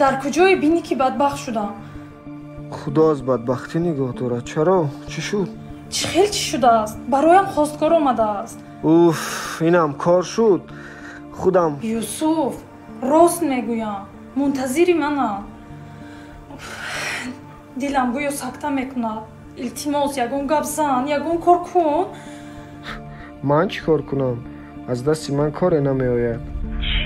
дар куҷое бинӣ ки бадбахт шудам? худо аз бадбахтӣ нигоҳ дорад. чаро? чӣ шуд? Чӣ хел чӣ шудааст? Бароям хостгор омадааст. уф, инам кор шуд. худам Юсуф, рост мегӯям. Мунтазири манам. дилам гӯё сакта мекунад. илтимос, ягон гап зан, ягон кор кун. ман чӣ кор кунам? аз дасти ман коре намеояд. чӣ?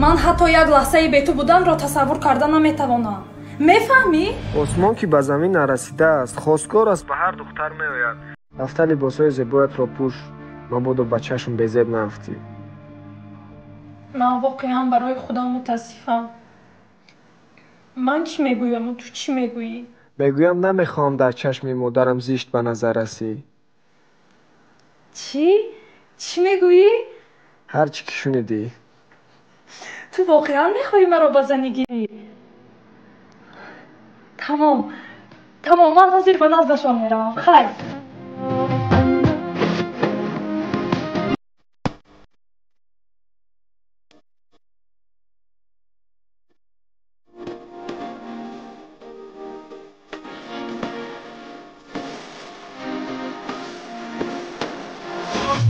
ман ҳатто як лаҳзаи бе ту буданро тасаввур карда наметавонам. мефаҳмӣ? осмон ки ба замин нарасидааст, хостгор аст ба ҳар духтар меояд. рафта либосҳои зебоятро пӯш, мабодо ба чашм безеб наафтӣ. ман воқеан барои худам мутаассифам. ман чӣ мегӯяму ту чӣ мегӯӣ? мегӯям намехоҳам дар чашми модарам зишт ба назар расӣ. чӣ? чӣ мегӯӣ? ҳар чӣ ки шунидӣ. ту воқеан мехоҳӣ маро ба занӣ гирӣ? тамом, ман ҳозир ба наздашон меравам. хайр.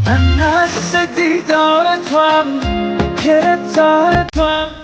من حس دیدار تو هم گرفتار تو هم